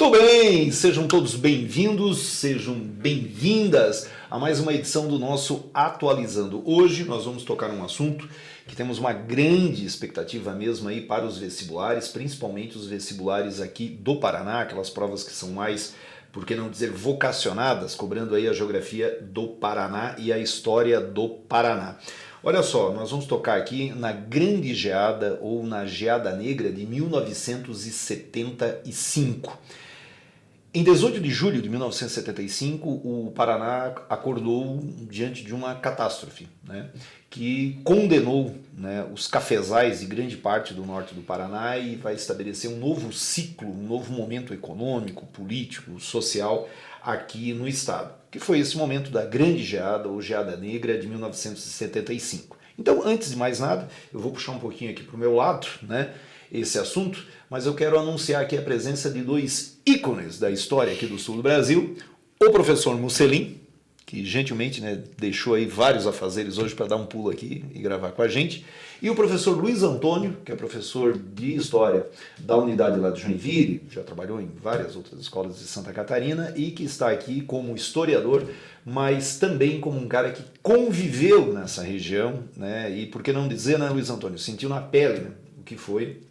Muito bem, sejam todos bem-vindos, sejam bem-vindas a mais uma edição do nosso Atualizando. Hoje nós vamos tocar um assunto que temos uma grande expectativa mesmo aí para os vestibulares, principalmente os vestibulares aqui do Paraná, aquelas provas que são mais, por que não dizer, vocacionadas, cobrando aí a geografia do Paraná e a história do Paraná. Olha só, nós vamos tocar aqui na Grande Geada ou na Geada Negra de 1975. Em 18 de julho de 1975, o Paraná acordou diante de uma catástrofe, né, que condenou, né, os cafezais de grande parte do norte do Paraná e vai estabelecer um novo ciclo, um novo momento econômico, político, social aqui no estado, que foi esse momento da Grande Geada ou Geada Negra de 1975. Então, antes de mais nada, eu vou puxar um pouquinho aqui para o meu lado, né, esse assunto, mas eu quero anunciar aqui a presença de dois ícones da história aqui do sul do Brasil, o professor Musselin, que gentilmente, né, deixou aí vários afazeres hoje para dar um pulo aqui e gravar com a gente, e o professor Luiz Antônio, que é professor de História da unidade lá de Joinville, já trabalhou em várias outras escolas de Santa Catarina e que está aqui como historiador, mas também como um cara que conviveu nessa região, né, e por que não dizer, né, Luiz Antônio, sentiu na pele, né, o que foi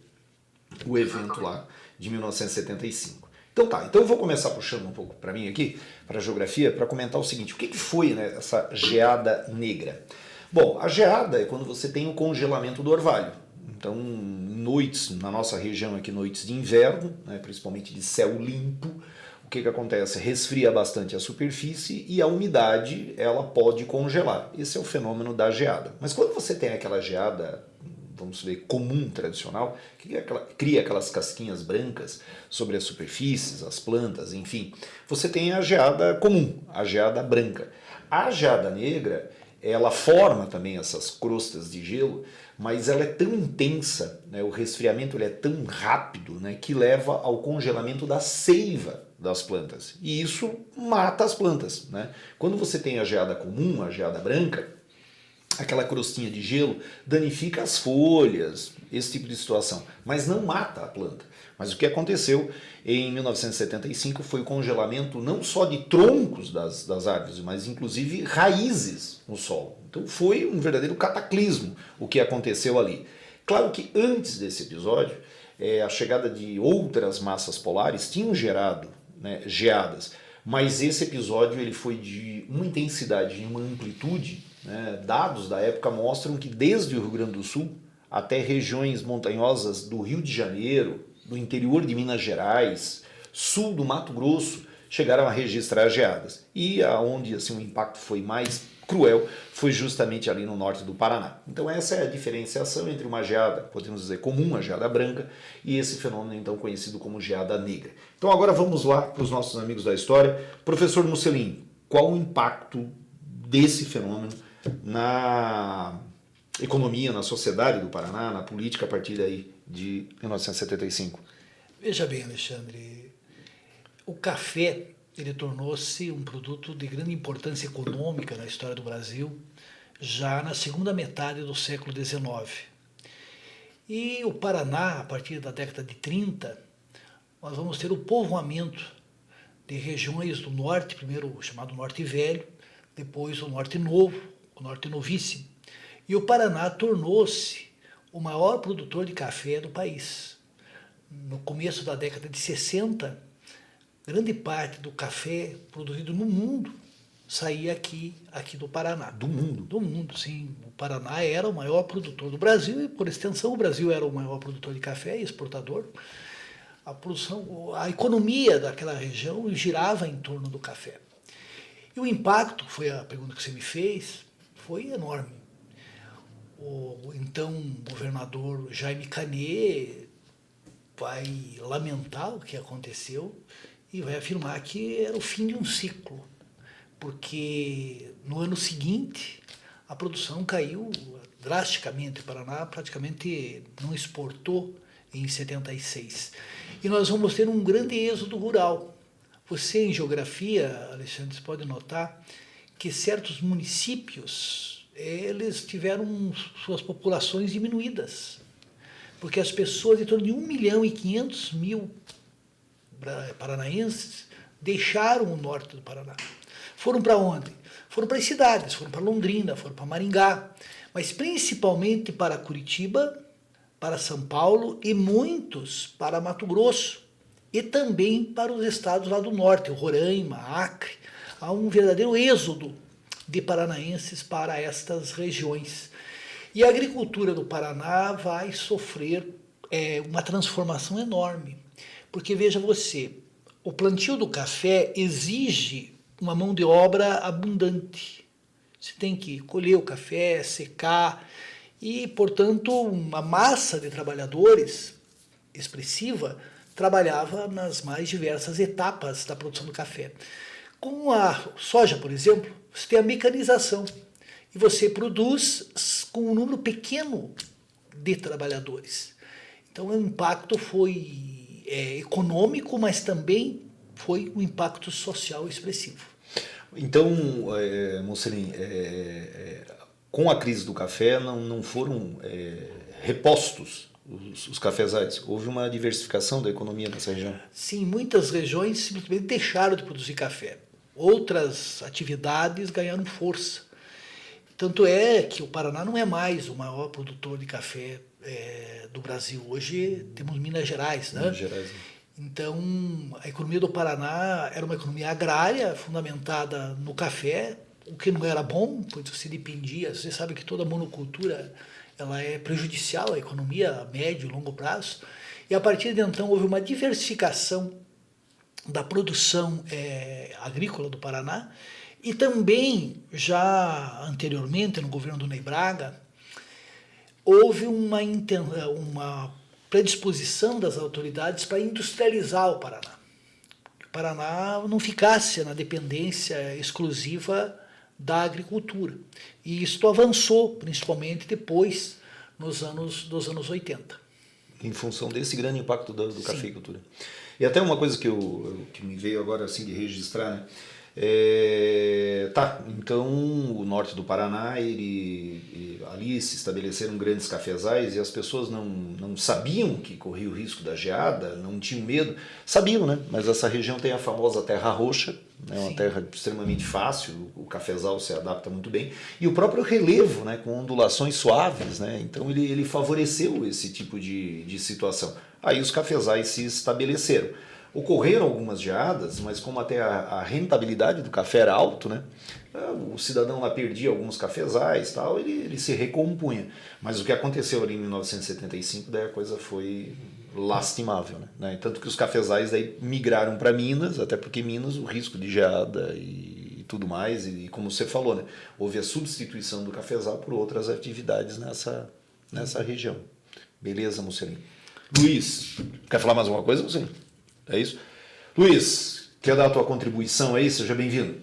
o evento lá de 1975. Então tá, então eu vou começar puxando um pouco para mim aqui, para a geografia, para comentar o seguinte, o que foi, né, essa geada negra? Bom, a geada é quando você tem o congelamento do orvalho. Então, noites, na nossa região aqui, noites de inverno, né, principalmente de céu limpo, o que acontece? Resfria bastante a superfície e a umidade ela pode congelar. Esse é o fenômeno da geada. Mas quando você tem aquela geada, vamos ver, comum, tradicional, que cria aquelas casquinhas brancas sobre as superfícies, as plantas, enfim. Você tem a geada comum, a geada branca. A geada negra, ela forma também essas crostas de gelo, mas ela é tão intensa, né, o resfriamento ele é tão rápido, né, que leva ao congelamento da seiva das plantas. E isso mata as plantas, né? Quando você tem a geada comum, a geada branca, aquela crostinha de gelo danifica as folhas, esse tipo de situação, mas não mata a planta. Mas o que aconteceu em 1975 foi o congelamento não só de troncos das árvores, mas inclusive raízes no solo. Então foi um verdadeiro cataclismo o que aconteceu ali. Claro que antes desse episódio, a chegada de outras massas polares tinham gerado, né, geadas, mas esse episódio ele foi de uma intensidade e uma amplitude, né, dados da época mostram que desde o Rio Grande do Sul até regiões montanhosas do Rio de Janeiro, do interior de Minas Gerais, sul do Mato Grosso, chegaram a registrar geadas. E aonde assim, o impacto foi mais cruel foi justamente ali no norte do Paraná. Então essa é a diferenciação entre uma geada, podemos dizer, comum, uma geada branca, e esse fenômeno então conhecido como geada negra. Então agora vamos lá para os nossos amigos da história. Professor Musselin, qual o impacto desse fenômeno na economia, na sociedade do Paraná, na política a partir daí de 1975? Veja bem, Alexandre, o café ele tornou-se um produto de grande importância econômica na história do Brasil já na segunda metade do século XIX. E o Paraná, a partir da década de 30, nós vamos ter o povoamento de regiões do norte, primeiro o chamado Norte Velho, depois o Norte Novo, o Norte Novíssimo. E o Paraná tornou-se o maior produtor de café do país. No começo da década de 60, grande parte do café produzido no mundo saía aqui do Paraná. Do mundo? Do mundo, sim. O Paraná era o maior produtor do Brasil e, por extensão, o Brasil era o maior produtor de café e exportador. A economia daquela região girava em torno do café. E o impacto, foi a pergunta que você me fez, foi enorme. O então governador Jaime Canet vai lamentar o que aconteceu e vai afirmar que era o fim de um ciclo, porque no ano seguinte a produção caiu drasticamente. O Paraná praticamente não exportou em 76. E nós vamos ter um grande êxodo rural. Você, em geografia, Alexandre, você pode notar que certos municípios eles tiveram suas populações diminuídas, porque as pessoas, em torno de 1.500.000 paranaenses deixaram o norte do Paraná. Foram para onde? Foram para as cidades, foram para Londrina, foram para Maringá, mas principalmente para Curitiba, para São Paulo e muitos para Mato Grosso e também para os estados lá do norte, Roraima, Acre. Há um verdadeiro êxodo de paranaenses para estas regiões. E a agricultura do Paraná vai sofrer uma transformação enorme, porque veja você, o plantio do café exige uma mão de obra abundante. Você tem que colher o café, secar e, portanto, uma massa de trabalhadores expressiva trabalhava nas mais diversas etapas da produção do café. Com a soja, por exemplo, você tem a mecanização e você produz com um número pequeno de trabalhadores. Então, o impacto foi econômico, mas também foi um impacto social expressivo. Então, Mocelin, com a crise do café não foram repostos os cafezais? Houve uma diversificação da economia nessa região? Sim, muitas regiões simplesmente deixaram de produzir café. Outras atividades ganharam força. Tanto é que o Paraná não é mais o maior produtor de café do Brasil. Hoje temos Minas Gerais, né? Minas Gerais. Então, a economia do Paraná era uma economia agrária, fundamentada no café, o que não era bom, pois você dependia, você sabe que toda monocultura ela é prejudicial à economia a médio e longo prazo, e a partir de então houve uma diversificação da produção agrícola do Paraná, e também, já anteriormente, no governo do Ney Braga, houve uma predisposição das autoridades para industrializar o Paraná. Que o Paraná não ficasse na dependência exclusiva da agricultura. E isto avançou, principalmente depois, dos anos 80. Em função desse grande impacto do cafeicultura. E até uma coisa que me veio agora assim de registrar, né? Então o norte do Paraná, ali se estabeleceram grandes cafezais e as pessoas não sabiam que corria o risco da geada, não tinham medo, sabiam, né? Mas essa região tem a famosa terra roxa, né? Uma terra extremamente fácil, o cafezal se adapta muito bem, e o próprio relevo, né? Com ondulações suaves, né? Então ele favoreceu esse tipo de situação. Aí os cafezais se estabeleceram. Ocorreram algumas geadas, mas como até a rentabilidade do café era alto, né? O cidadão lá perdia alguns cafezais, tal, ele se recompunha. Mas o que aconteceu ali em 1975, daí a coisa foi lastimável, né? Tanto que os cafezais daí migraram para Minas, até porque Minas o risco de geada e tudo mais, e como você falou, né? Houve a substituição do cafezal por outras atividades nessa região. Beleza, Mocelin? Luiz, quer falar mais alguma coisa, Mocelin? É isso? Luiz, quer dar a tua contribuição aí? Seja bem-vindo.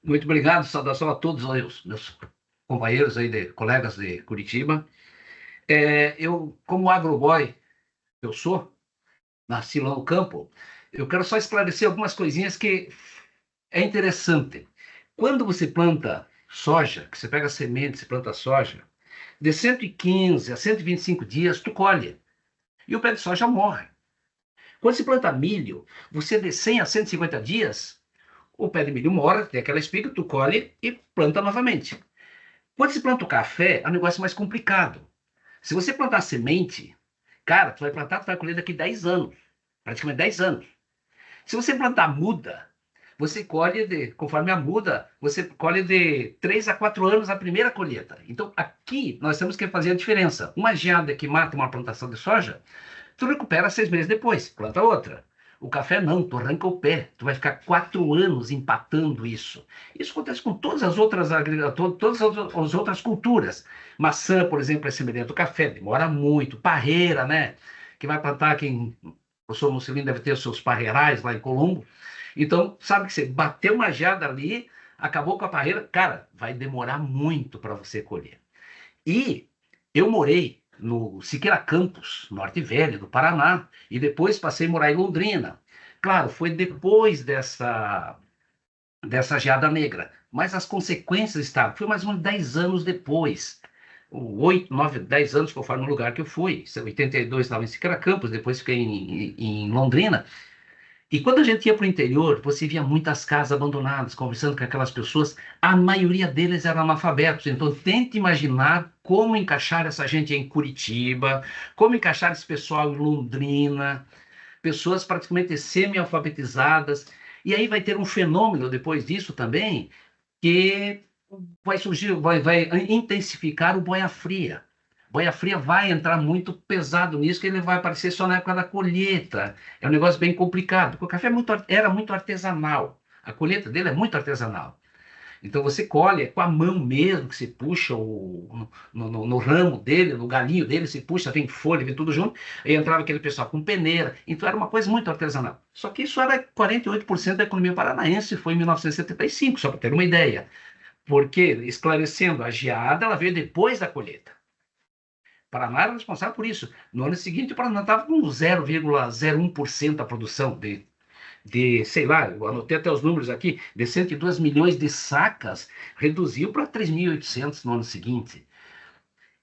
Muito obrigado, saudação a todos os meus companheiros aí, colegas de Curitiba. Eu, como agroboy, eu sou, nasci lá no campo, eu quero só esclarecer algumas coisinhas que é interessante. Quando você planta soja, que você pega a semente, você planta soja, de 115 a 125 dias, tu colhe. E o pé de soja morre. Quando se planta milho, você de 100 a 150 dias, o pé de milho morre, tem aquela espiga, tu colhe e planta novamente. Quando se planta o café, é um negócio mais complicado. Se você plantar semente, cara, tu vai colher daqui 10 anos, praticamente 10 anos. Se você plantar muda, você colhe, conforme a muda, você colhe de 3 a 4 anos a primeira colheita. Então, aqui, nós temos que fazer a diferença. Uma geada que mata uma plantação de soja, tu recupera 6 meses depois, planta outra. O café não, tu arranca o pé, tu vai ficar 4 anos empatando isso. Isso acontece com todas as outras culturas. Maçã, por exemplo, é semelhante ao café, demora muito. Parreira, né? Que vai plantar o professor Mocelin deve ter os seus parreirais lá em Colombo. Então, sabe que você bateu uma geada ali, acabou com a parreira, cara, vai demorar muito para você colher. E eu morei no Siqueira Campos, Norte Velho, do Paraná, e depois passei a morar em Londrina. Claro, foi depois dessa geada negra, mas as consequências estavam, foi mais ou menos 10 anos depois, 8, 9, 10 anos conforme o lugar que eu fui. Em 82 estava em Siqueira Campos, depois fiquei em Londrina. E quando a gente ia para o interior, você via muitas casas abandonadas, conversando com aquelas pessoas, a maioria deles eram analfabetos. Então, tente imaginar como encaixar essa gente em Curitiba, como encaixar esse pessoal em Londrina, pessoas praticamente semi-alfabetizadas. E aí vai ter um fenômeno depois disso também, que vai surgir, vai intensificar o boia fria. Boia fria vai entrar muito pesado nisso, que ele vai aparecer só na época da colheita. É um negócio bem complicado, porque o café era muito artesanal. A colheita dele é muito artesanal. Então você colhe com a mão mesmo, que se puxa no ramo dele, no galinho dele, se puxa, vem folha, vem tudo junto. Aí entrava aquele pessoal com peneira. Então era uma coisa muito artesanal. Só que isso era 48% da economia paranaense, foi em 1975, só para ter uma ideia. Porque, esclarecendo, a geada ela veio depois da colheita. Paraná era responsável por isso. No ano seguinte, o Paraná estava com 0,01% da produção sei lá, eu anotei até os números aqui, de 102 milhões de sacas, reduziu para 3.800 no ano seguinte.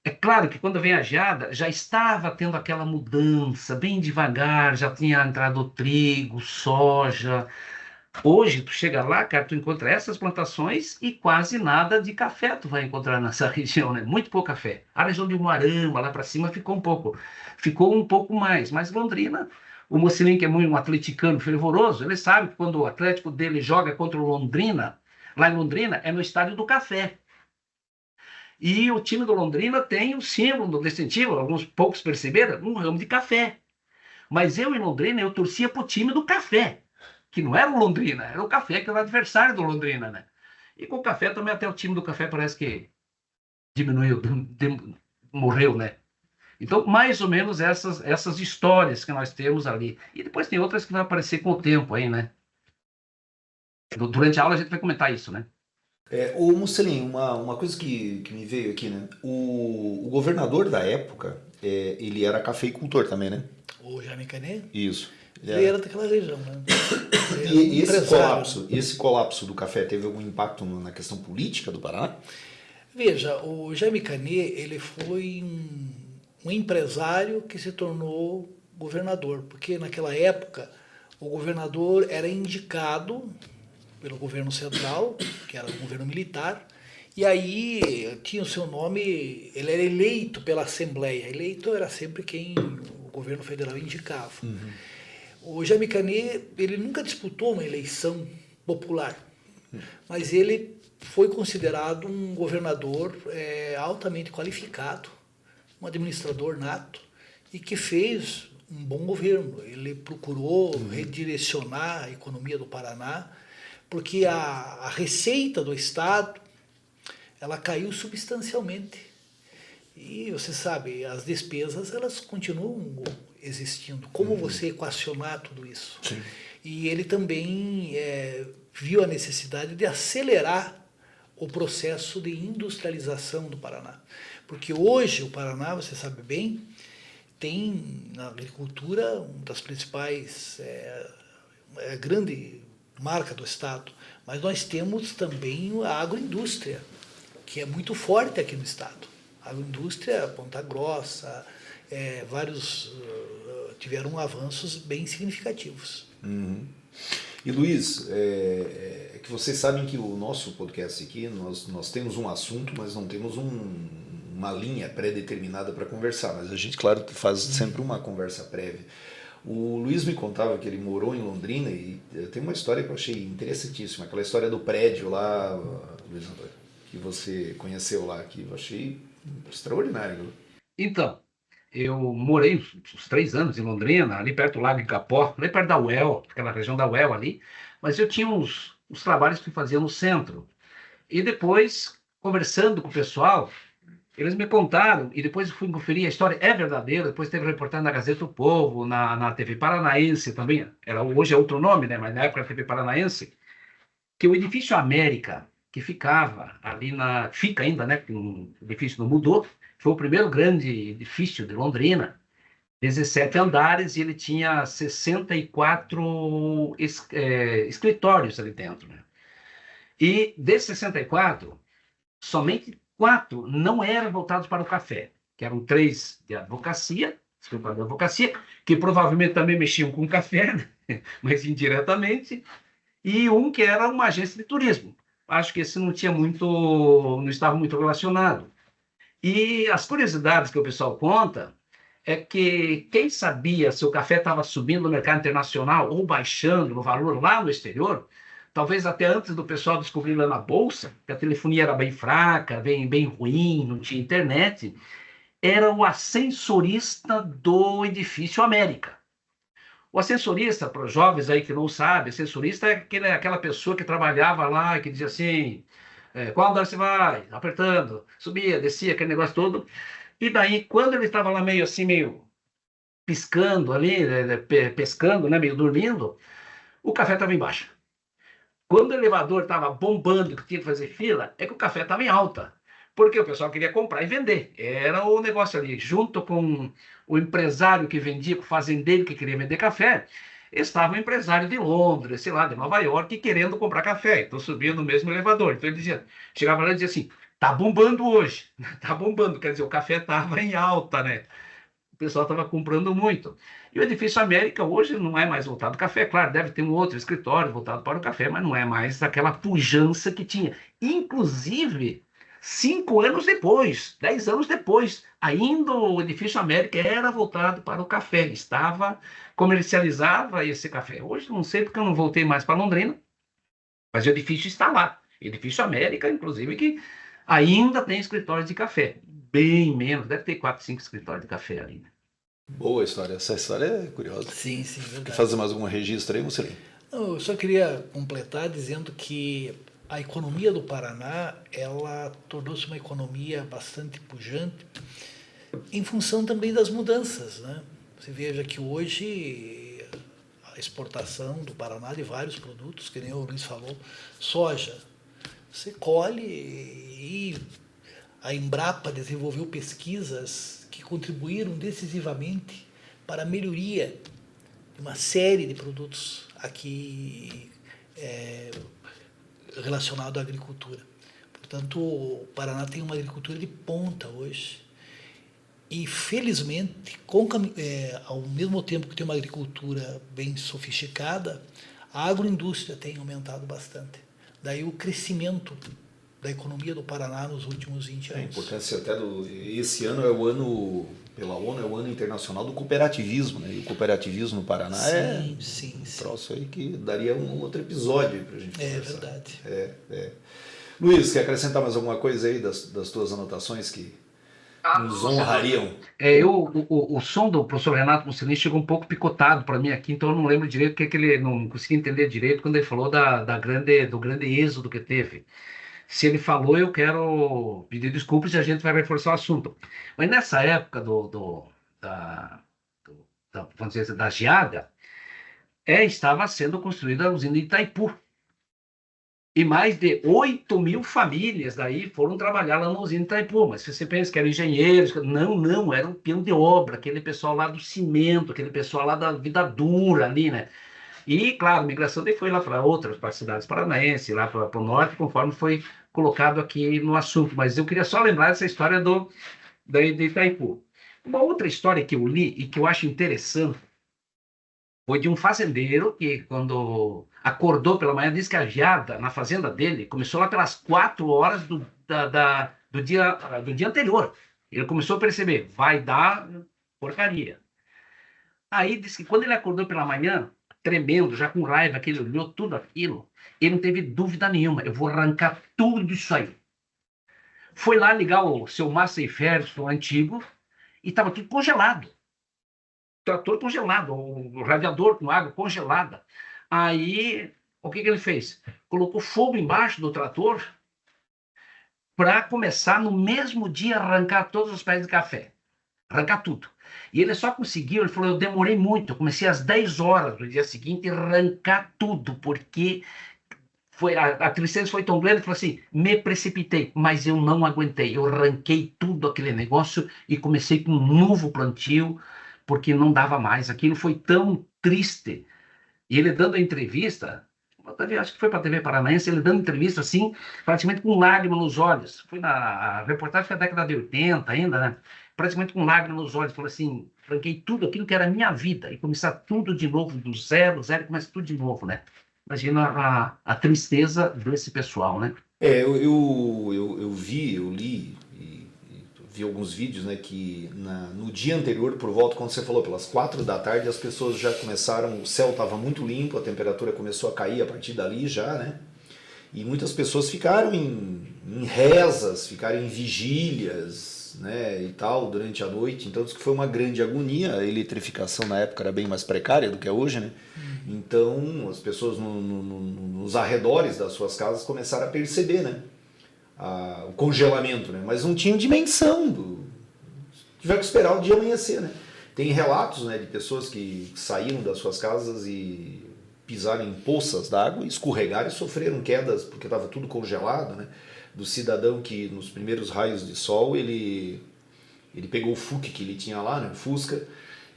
É claro que quando vem a geada, já estava tendo aquela mudança, bem devagar, já tinha entrado o trigo, soja. Hoje, tu chega lá, cara, tu encontra essas plantações e quase nada de café tu vai encontrar nessa região, né? Muito pouco café. A região de Umuarama, lá para cima, ficou um pouco mais. Mas Londrina, o Mocelin, que é muito um atleticano fervoroso, ele sabe que quando o Atlético dele joga contra o Londrina, lá em Londrina, é no Estádio do Café. E o time do Londrina tem o símbolo distintivo, alguns poucos perceberam, um ramo de café. Mas eu, em Londrina, eu torcia para o time do café, que não era o Londrina, era o café, que era o adversário do Londrina, né? E com o café também, até o time do café parece que diminuiu, morreu, né? Então, mais ou menos essas histórias que nós temos ali. E depois tem outras que vão aparecer com o tempo aí, né? Durante a aula a gente vai comentar isso, né? Ô Mussolini, uma coisa que me veio aqui, né? O governador da época, ele era cafeicultor também, né? O Jaime Canet? Isso. Ele era daquela região, né? E esse colapso do café teve algum impacto na questão política do Paraná? Veja, o Jaime Canet, ele foi um empresário que se tornou governador, porque naquela época o governador era indicado pelo governo central, que era o governo militar, e aí tinha o seu nome, ele era eleito pela Assembleia. Eleito era sempre quem o governo federal indicava. Uhum. O Jaime Canet, ele nunca disputou uma eleição popular, mas ele foi considerado um governador altamente qualificado, um administrador nato, e que fez um bom governo. Ele procurou redirecionar a economia do Paraná, porque a receita do Estado ela caiu substancialmente. E você sabe, as despesas elas continuam existindo. Como você equacionar tudo isso? Sim. E ele também viu a necessidade de acelerar o processo de industrialização do Paraná. Porque hoje o Paraná, você sabe bem, tem na agricultura uma das principais, grande marca do Estado, mas nós temos também a agroindústria, que é muito forte aqui no Estado. A agroindústria, Ponta Grossa, vários tiveram avanços bem significativos. Uhum. E Luiz, que vocês sabem que o nosso podcast aqui, nós temos um assunto, mas não temos uma linha pré-determinada para conversar, mas a gente, claro, faz sempre uma conversa prévia. O Luiz me contava que ele morou em Londrina e tem uma história que eu achei interessantíssima, aquela história do prédio lá, Luiz Antônio, que você conheceu lá, que eu achei extraordinário. Então, eu morei uns 3 anos em Londrina, ali perto do Lago Igapó, ali perto da UEL, aquela região da UEL ali, mas eu tinha uns trabalhos que fazia no centro. E depois, conversando com o pessoal, eles me contaram, e depois eu fui conferir, a história é verdadeira, depois teve reportagem na Gazeta do Povo, na TV Paranaense também, hoje é outro nome, né, mas na época era TV Paranaense, que o edifício América, que ficava ali fica ainda, né, que o edifício não mudou, foi o primeiro grande edifício de Londrina, 17 andares, e ele tinha 64 escritórios ali dentro, né? E desses 64, somente 4 não eram voltados para o café, que eram 3 de advocacia escritório de advocacia, que provavelmente também mexiam com café, né? Mas indiretamente, e um que era uma agência de turismo. Acho que esse não tinha muito, não estava muito relacionado. E as curiosidades que o pessoal conta é que quem sabia se o café estava subindo no mercado internacional ou baixando no valor lá no exterior, talvez até antes do pessoal descobrir lá na bolsa, que a telefonia era bem fraca, bem ruim, não tinha internet, era o ascensorista do edifício América. O ascensorista, para os jovens aí que não sabem, ascensorista é aquela pessoa que trabalhava lá, que dizia assim, qual andar você vai? Apertando, subia, descia, aquele negócio todo. E daí, quando ele estava lá meio assim, meio piscando ali, pescando, né, meio dormindo, o café estava embaixo. Quando o elevador estava bombando, que tinha que fazer fila, é que o café estava em alta. Porque o pessoal queria comprar e vender. Era o negócio ali. Junto com o empresário que vendia, com o fazendeiro que queria vender café, estava o empresário de Londres, sei lá, de Nova York, querendo comprar café. Então subia no mesmo elevador. Então ele dizia, chegava lá e dizia assim, tá bombando hoje. Tá bombando. Quer dizer, o café estava em alta, né? O pessoal estava comprando muito. E o Edifício América hoje não é mais voltado ao café, claro, deve ter um outro escritório voltado para o café, mas não é mais aquela pujança que tinha. Inclusive, 5 anos depois, 10 anos depois, ainda o Edifício América era voltado para o café, comercializava esse café. Hoje não sei porque eu não voltei mais para Londrina, mas o edifício está lá. Edifício América, inclusive, que ainda tem escritório de café. Bem menos, deve ter 4, 5 escritórios de café ali. Boa história, essa história é curiosa. Sim, Quer verdade. fazer mais algum registro aí, Mussolini? Não, eu só queria completar dizendo que a economia do Paraná, ela tornou-se uma economia bastante pujante em função também das mudanças, né? Você veja que hoje a exportação do Paraná de vários produtos, que nem o Luiz falou, soja, você colhe e a Embrapa desenvolveu pesquisas que contribuíram decisivamente para a melhoria de uma série de produtos aqui relacionados à agricultura. Portanto, o Paraná tem uma agricultura de ponta hoje. E, felizmente, ao mesmo tempo que tem uma agricultura bem sofisticada, a agroindústria tem aumentado bastante. Daí o crescimento da economia do Paraná nos últimos 20 anos. A importância até esse ano é o ano, pela ONU, é o ano internacional do cooperativismo, né? E o cooperativismo no Paraná sim. troço aí que daria um outro episódio para a gente conversar. Verdade. Luiz, quer acrescentar mais alguma coisa aí das tuas anotações que nos honrariam? O som do professor Renato Mussolini chegou um pouco picotado para mim aqui, então eu não lembro direito o que ele não consegui entender direito quando ele falou do grande êxodo que teve. Se ele falou, eu quero pedir desculpas e a gente vai reforçar o assunto. Mas nessa época vamos dizer, da geada, estava sendo construída a usina de Itaipu. E mais de 8.000 famílias daí foram trabalhar lá na usina de Itaipu. Mas se você pensa que eram engenheiros, não, era um peão de obra, aquele pessoal lá do cimento, aquele pessoal lá da vida dura ali, né? E, claro, a migração daí foi lá para as cidades paranaenses, lá para o norte, conforme foi colocado aqui no assunto. Mas eu queria só lembrar dessa história de Itaipu. Uma outra história que eu li e que eu acho interessante foi de um fazendeiro que, quando acordou pela manhã, disse que a geada na fazenda dele começou lá pelas 4 horas do dia anterior. Ele começou a perceber, vai dar porcaria. Aí disse que quando ele acordou pela manhã, tremendo, já com raiva, que ele olhou tudo aquilo, ele não teve dúvida nenhuma, eu vou arrancar tudo isso aí. Foi lá ligar o seu Massey Ferguson antigo e estava tudo congelado. O trator congelado, o radiador com água congelada. Aí, o que ele fez? Colocou fogo embaixo do trator para começar no mesmo dia a arrancar todos os pés de café. Arrancar tudo. E ele só conseguiu, ele falou, eu demorei muito, eu comecei às 10 horas do dia seguinte a arrancar tudo, porque a tristeza foi tão grande, ele falou assim, me precipitei, mas eu não aguentei, eu arranquei tudo aquele negócio e comecei com um novo plantio, porque não dava mais, aquilo foi tão triste. E ele dando a entrevista, acho que foi para a TV Paranaense, ele dando entrevista assim, praticamente com lágrima nos olhos, foi na reportagem da década de 80 ainda, né? praticamente com lágrimas nos olhos, falei assim, franquei tudo aquilo que era a minha vida, e começar tudo de novo, do zero, começa tudo de novo, né? Imagina a tristeza desse pessoal, né? Eu vi, eu li e vi alguns vídeos, né, que no dia anterior, por volta, quando você falou, pelas 4 da tarde, as pessoas já começaram, o céu estava muito limpo, a temperatura começou a cair a partir dali já, né? E muitas pessoas ficaram em rezas, ficaram em vigílias, né, e tal, durante a noite. Então, isso que foi uma grande agonia. A eletrificação na época era bem mais precária do que é hoje, né? Então, as pessoas nos arredores das suas casas começaram a perceber, né, o congelamento, né? Mas não tinham dimensão tiveram que esperar o dia amanhecer, né? Tem relatos, né, de pessoas que saíram das suas casas e pisaram em poças d'água, escorregaram e sofreram quedas porque estava tudo congelado, né? Do cidadão que nos primeiros raios de sol ele pegou o Fuque que ele tinha lá, né, o Fusca,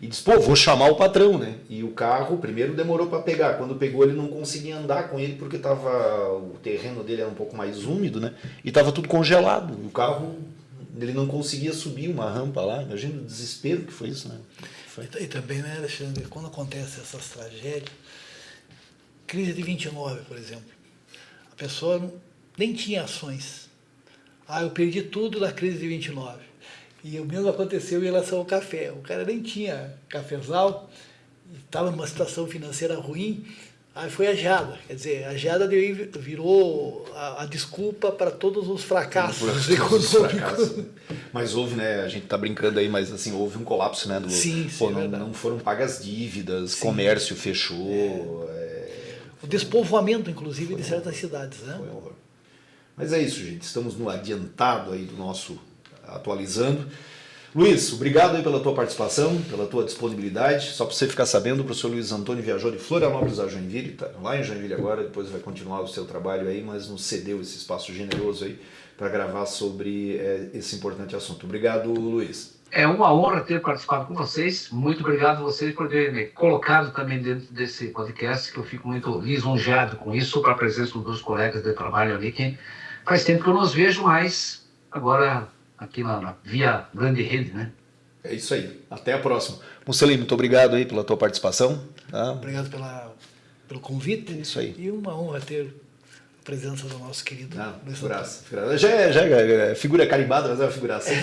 e disse, pô, vou chamar o patrão, né? E o carro primeiro demorou para pegar, quando pegou ele não conseguia andar com ele porque o terreno dele era um pouco mais úmido, né? E estava tudo congelado, e o carro ele não conseguia subir uma rampa lá. Imagina o desespero que foi isso, né? E também, né, Alexandre, quando acontecem essas tragédias, crise de 29, por exemplo, a pessoa nem tinha ações. Eu perdi tudo na crise de 29. E o mesmo aconteceu em relação ao café. O cara nem tinha cafezal, estava numa situação financeira ruim, aí foi a geada. Quer dizer, a geada virou a desculpa para todos os fracassos econômicos. Mas houve, né, a gente tá brincando aí, mas assim, houve um colapso, né? Sim, não foram pagas dívidas, sim. Comércio fechou. O despovoamento, inclusive, de certas cidades, né? Foi um horror. Mas é isso, gente. Estamos no adiantado aí do nosso Atualizando. Luiz, obrigado aí pela tua participação, pela tua disponibilidade. Só para você ficar sabendo, o professor Luiz Antônio viajou de Florianópolis a Joinville, tá lá em Joinville agora, depois vai continuar o seu trabalho aí, mas nos cedeu esse espaço generoso aí para gravar sobre esse importante assunto. Obrigado, Luiz. É uma honra ter participado com vocês. Muito obrigado a vocês por terem me colocado também dentro desse podcast, que eu fico muito lisonjeado com isso, com a presença dos colegas de trabalho ali, que faz tempo que eu não os vejo mais, agora aqui via grande rede, né? É isso aí. Até a próxima. Mussolini, muito obrigado aí pela tua participação. Tá? Obrigado pelo convite. Isso aí. E uma honra ter a presença do nosso querido Luiz Antônio. Já é figura carimbada, mas é uma figuração.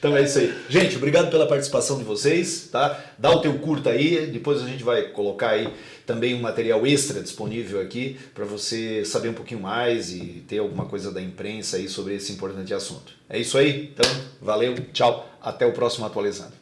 Então é isso aí. Gente, obrigado pela participação de vocês. Tá? Dá o teu curta aí, depois a gente vai colocar aí também um material extra disponível aqui para você saber um pouquinho mais e ter alguma coisa da imprensa aí sobre esse importante assunto. É isso aí? Então, valeu, tchau, até o próximo Atualizando.